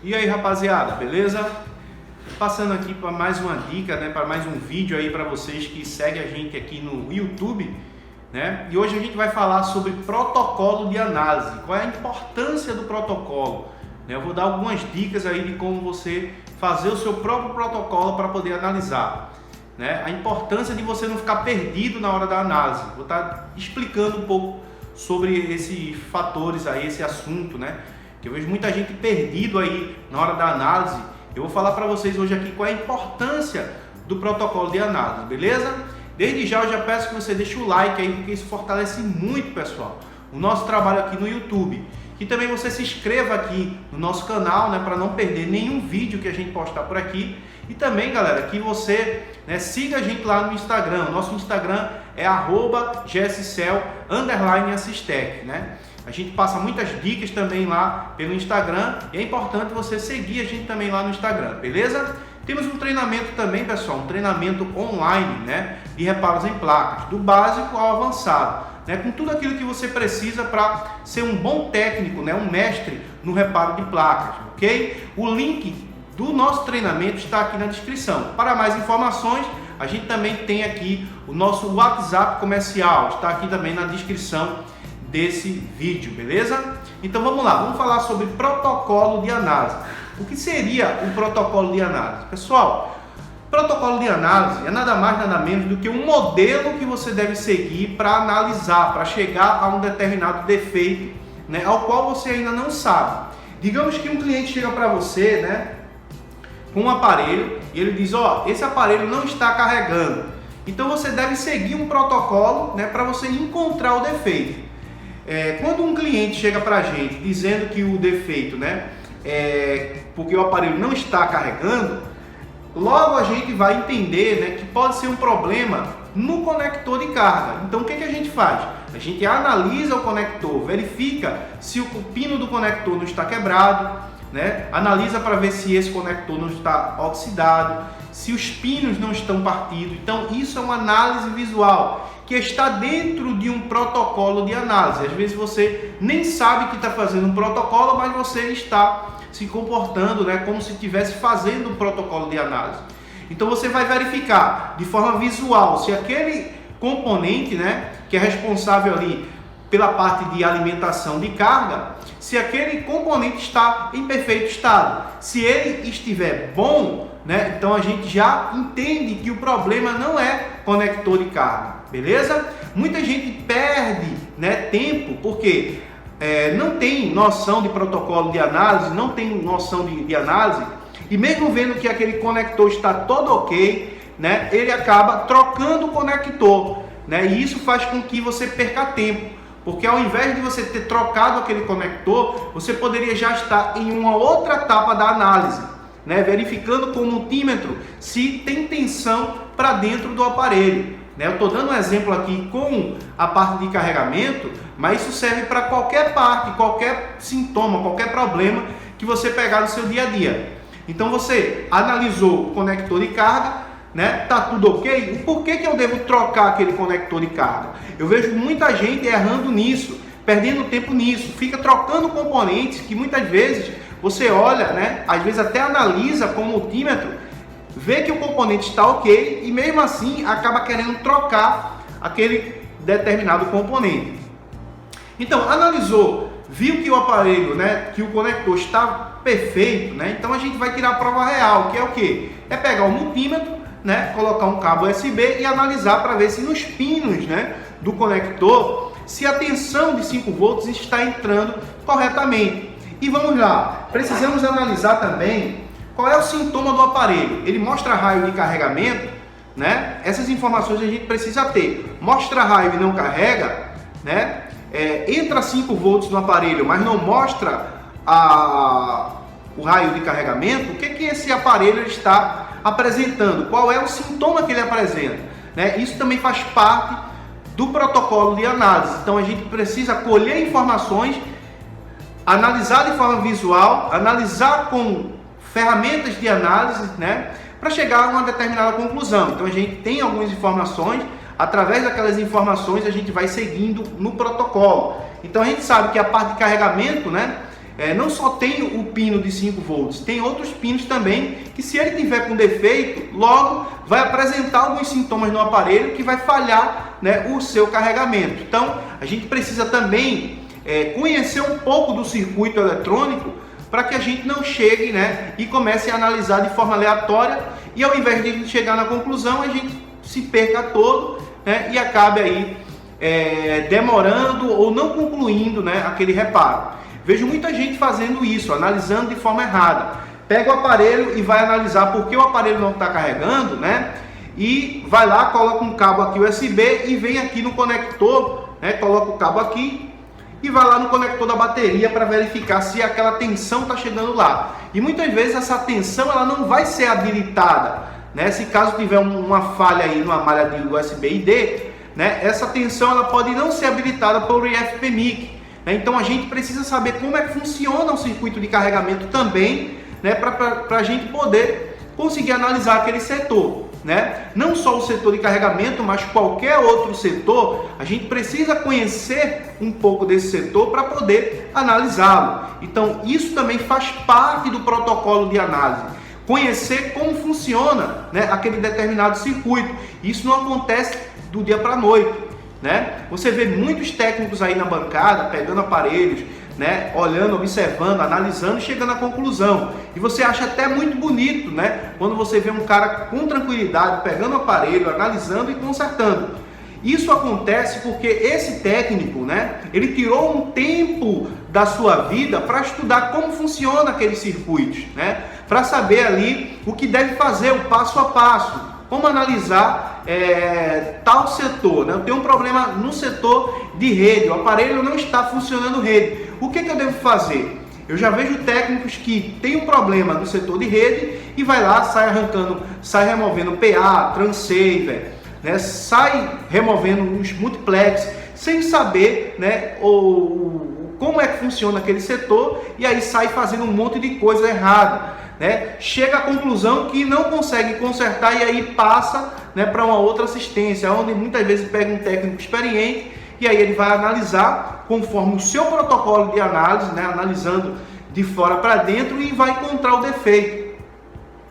E aí, rapaziada, beleza? Passando aqui para mais uma dica, né, para mais um vídeo aí para vocês que seguem a gente aqui no YouTube, né? E hoje a gente vai falar sobre protocolo de análise. Qual é a importância do protocolo? Né? Eu vou dar algumas dicas aí de como você fazer o seu próprio protocolo para poder analisar, né? A importância de você não ficar perdido na hora da análise. Vou estar explicando um pouco sobre esses fatores aí, esse assunto, né? Que eu vejo muita gente perdido aí na hora da análise. Eu vou falar para vocês hoje aqui qual é a importância do protocolo de análise, beleza? Desde já eu já peço que você deixe o like aí, porque isso fortalece muito, pessoal, o nosso trabalho aqui no YouTube. Que também você se inscreva aqui no nosso canal, né, para não perder nenhum vídeo que a gente postar por aqui. E também, galera, que você, né, siga a gente lá no Instagram. O nosso Instagram é @gscel_assistec, né? A gente passa muitas dicas também lá pelo Instagram e é importante você seguir a gente também lá no Instagram, beleza? Temos um treinamento também, pessoal, um treinamento online, né, de reparos em placas, do básico ao avançado, né, com tudo aquilo que você precisa para ser um bom técnico, né, um mestre no reparo de placas, ok? O link do nosso treinamento está aqui na descrição. Para mais informações, a gente também tem aqui o nosso WhatsApp comercial, está aqui também na descrição desse vídeo, beleza? Então vamos lá, vamos falar sobre protocolo de análise. O que seria um protocolo de análise? Pessoal, protocolo de análise é nada mais nada menos do que um modelo que você deve seguir para analisar, para chegar a um determinado defeito, né, ao qual você ainda não sabe. Digamos que um cliente chega para você, né, com um aparelho e ele diz, ó, esse aparelho não está carregando. Então você deve seguir um protocolo, né, para você encontrar o defeito. Quando um cliente chega para a gente dizendo que o defeito, né, porque o aparelho não está carregando, logo a gente vai entender, né, que pode ser um problema no conector de carga. Então o que a gente faz? A gente analisa o conector, verifica se o pino do conector não está quebrado, né? Analisa para ver se esse conector não está oxidado, se os pinos não estão partidos. Então isso é uma análise visual que está dentro de um protocolo de análise. Às vezes você nem sabe que está fazendo um protocolo, mas você está se comportando, né, como se estivesse fazendo um protocolo de análise. Então você vai verificar de forma visual se aquele componente, né, que é responsável ali pela parte de alimentação de carga, se aquele componente está em perfeito estado. Se ele estiver bom, né, então a gente já entende que o problema não é conector de carga, beleza? Muita gente perde, né, tempo porque não tem noção de protocolo de análise, não tem noção de análise, e mesmo vendo que aquele conector está todo ok, né, ele acaba trocando o conector, né, e isso faz com que você perca tempo. Porque ao invés de você ter trocado aquele conector, você poderia já estar em uma outra etapa da análise, né? Verificando com o multímetro se tem tensão para dentro do aparelho, né? Eu estou dando um exemplo aqui com a parte de carregamento, mas isso serve para qualquer parte, qualquer sintoma, qualquer problema que você pegar no seu dia a dia. Então você analisou o conector de carga, né? Tá tudo ok? Por que eu devo trocar aquele conector de carga? Eu vejo muita gente errando nisso, perdendo tempo nisso, fica trocando componentes que muitas vezes você olha, né? Às vezes até analisa com o multímetro, vê que o componente está ok e mesmo assim acaba querendo trocar aquele determinado componente. Então, analisou, viu que o aparelho, né, que o conector está perfeito, né? Então a gente vai tirar a prova real, que é o quê? É pegar o multímetro, né, colocar um cabo USB e analisar para ver se nos pinos, né, do conector, se a tensão de 5 volts está entrando corretamente. E vamos lá, precisamos analisar também qual é o sintoma do aparelho. Ele mostra raio de carregamento, né? Essas informações a gente precisa ter. Mostra raio e não carrega, né? Entra 5 volts no aparelho, mas não mostra o raio de carregamento. O que esse aparelho está apresentando? Qual é o sintoma que ele apresenta, né? Isso também faz parte do protocolo de análise. Então a gente precisa colher informações, analisar de forma visual, analisar com ferramentas de análise, né, para chegar a uma determinada conclusão. Então a gente tem algumas informações, através daquelas informações a gente vai seguindo no protocolo. Então a gente sabe que a parte de carregamento, né, não só tem o pino pino de 5 volts, tem outros pinos também que, se ele tiver com defeito, logo vai apresentar alguns sintomas no aparelho que vai falhar, né, o seu carregamento. Então a gente precisa também conhecer um pouco do circuito eletrônico para que a gente não chegue, né, e comece a analisar de forma aleatória e, ao invés de chegar na conclusão, a gente se perca todo, né, e acabe aí demorando ou não concluindo, né, aquele reparo. Vejo muita gente fazendo isso, analisando de forma errada. Pega o aparelho e vai analisar por que o aparelho não está carregando, né? E vai lá, coloca um cabo aqui USB e vem aqui no conector, né? Coloca o cabo aqui e vai lá no conector da bateria para verificar se aquela tensão está chegando lá. E muitas vezes essa tensão ela não vai ser habilitada, né? Se caso tiver uma falha aí numa malha de USB ID, né? Essa tensão ela pode não ser habilitada por IFPMIC. Então a gente precisa saber como é que funciona o circuito de carregamento também, né, para a gente poder conseguir analisar aquele setor, né? Não só o setor de carregamento, mas qualquer outro setor, a gente precisa conhecer um pouco desse setor para poder analisá-lo. Então isso também faz parte do protocolo de análise. Conhecer como funciona, né, aquele determinado circuito. Isso não acontece do dia para a noite, né? Você vê muitos técnicos aí na bancada pegando aparelhos, né, olhando, observando, analisando, chegando à conclusão. E você acha até muito bonito, né, quando você vê um cara com tranquilidade pegando o aparelho, analisando e consertando. Isso acontece porque esse técnico, né, ele tirou um tempo da sua vida para estudar como funciona aqueles circuitos, né, para saber ali o que deve fazer, o passo a passo, como analisar tal setor, né? Eu tenho um problema no setor de rede, o aparelho não está funcionando rede. O que eu devo fazer? Eu já vejo técnicos que têm um problema no setor de rede e vai lá, sai removendo PA, transceiver, né? Sai removendo os multiplex, sem saber, né, como é que funciona aquele setor, e aí sai fazendo um monte de coisa errada, né? Chega à conclusão que não consegue consertar e aí passa, né, para uma outra assistência, onde muitas vezes pega um técnico experiente e aí ele vai analisar conforme o seu protocolo de análise, né, analisando de fora para dentro, e vai encontrar o defeito.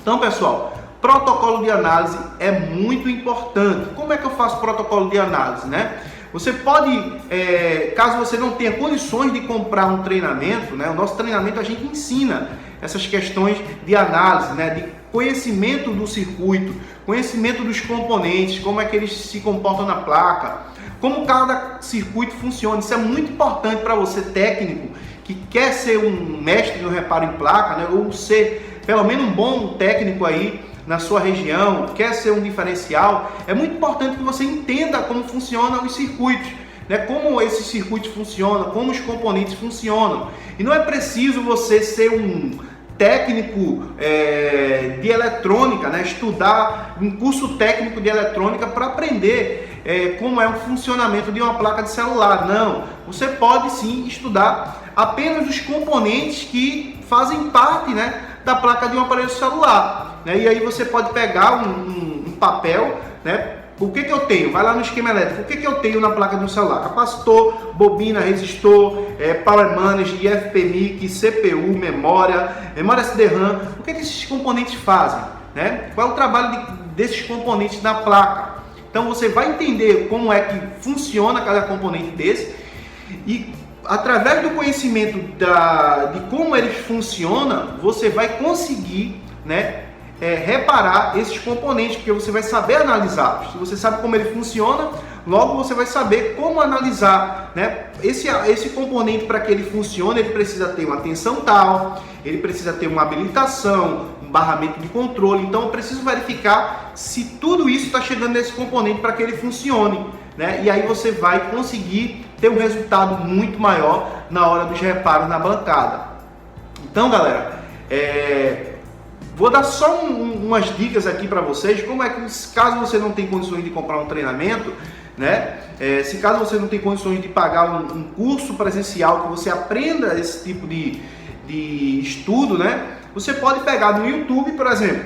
Então, pessoal, protocolo de análise é muito importante. Como é que eu faço protocolo de análise, né? Você pode, caso você não tenha condições de comprar um treinamento, né, o nosso treinamento a gente ensina essas questões de análise, né, de conhecimento do circuito, conhecimento dos componentes, como é que eles se comportam na placa, como cada circuito funciona. Isso é muito importante para você, técnico, que quer ser um mestre no reparo em placa, né, ou ser pelo menos um bom técnico aí na sua região, quer ser um diferencial. É muito importante que você entenda como funcionam os circuitos, né? Como esses circuitos funcionam, como os componentes funcionam. E não é preciso você ser um técnico de eletrônica, né? Estudar um curso técnico de eletrônica para aprender como é o funcionamento de uma placa de celular. Não, você pode sim estudar apenas os componentes que fazem parte, né, da placa de um aparelho celular, né? E aí você pode pegar um papel, né? O que eu tenho? Vai lá no esquema elétrico. O que eu tenho na placa de um celular? Capacitor, bobina, resistor, power management, IFPMIC, CPU, memória CD-RAM. O que esses componentes fazem, né? Qual é o trabalho desses componentes na placa? Então você vai entender como é que funciona cada componente desse, e através do conhecimento de como eles funcionam, você vai conseguir, né, reparar esses componentes, porque você vai saber analisá-los. Se você sabe como ele funciona, logo você vai saber como analisar, né? Esse componente, para que ele funcione, ele precisa ter uma tensão tal, ele precisa ter uma habilitação, um barramento de controle. Então eu preciso verificar se tudo isso está chegando nesse componente para que ele funcione, né? E aí você vai conseguir ter um resultado muito maior na hora dos reparos na bancada. Então, galera, vou dar só umas dicas aqui para vocês, como é que, caso você não tem condições de comprar um treinamento, né? Se caso você não tem condições de pagar um curso presencial que você aprenda esse tipo de estudo, né? Você pode pegar no YouTube, por exemplo.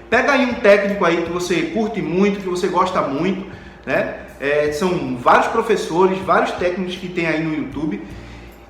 Pega aí um técnico aí que você curte muito, que você gosta muito, né? São vários professores, vários técnicos que tem aí no YouTube.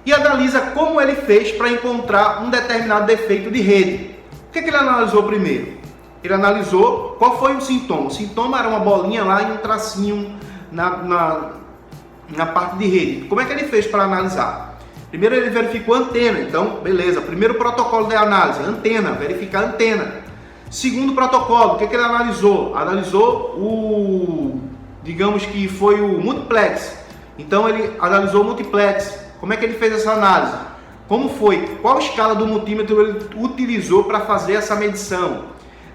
e analisa como ele fez para encontrar um determinado defeito de rede. O que ele analisou primeiro? Ele analisou qual foi o sintoma. O sintoma era uma bolinha lá e um tracinho na parte de rede. Como é que ele fez para analisar? Primeiro ele verificou a antena, então beleza, primeiro protocolo de análise, antena, verificar a antena. Segundo protocolo, o que ele analisou? Analisou digamos que foi o multiplex. Então ele analisou o multiplex. Como é que ele fez essa análise? Como foi? Qual escala do multímetro ele utilizou para fazer essa medição?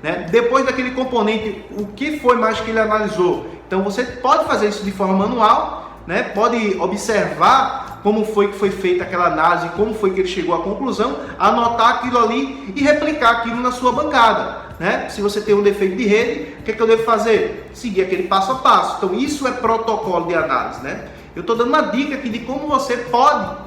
Né? Depois daquele componente, o que foi mais que ele analisou? Então você pode fazer isso de forma manual, né? Pode observar como foi que foi feita aquela análise, como foi que ele chegou à conclusão, anotar aquilo ali e replicar aquilo na sua bancada. Né? Se você tem um defeito de rede, o que eu devo fazer? Seguir aquele passo a passo. Então isso é protocolo de análise. Né? Eu estou dando uma dica aqui de como você pode,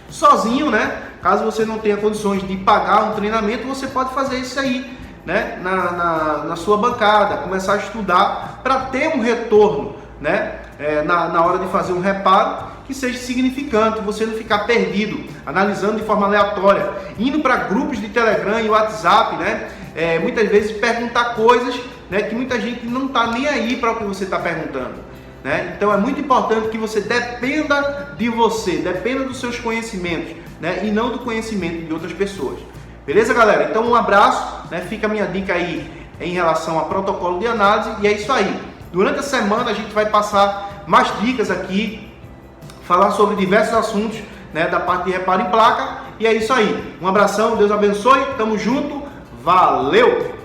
sozinho, né? Caso você não tenha condições de pagar um treinamento, você pode fazer isso aí, né? na sua bancada, começar a estudar para ter um retorno, né? Na hora de fazer um reparo que seja significante, você não ficar perdido, analisando de forma aleatória, indo para grupos de Telegram e WhatsApp, né? Muitas vezes perguntar coisas, né, que muita gente não está nem aí para o que você está perguntando. Né? Então é muito importante que você dependa de você, dependa dos seus conhecimentos, né? E não do conhecimento de outras pessoas. Beleza, galera? Então um abraço, né? Fica a minha dica aí em relação a protocolo de análise e é isso aí. Durante a semana a gente vai passar mais dicas aqui, falar sobre diversos assuntos, né, da parte de reparo em placa e é isso aí. Um abração, Deus abençoe, tamo junto, valeu!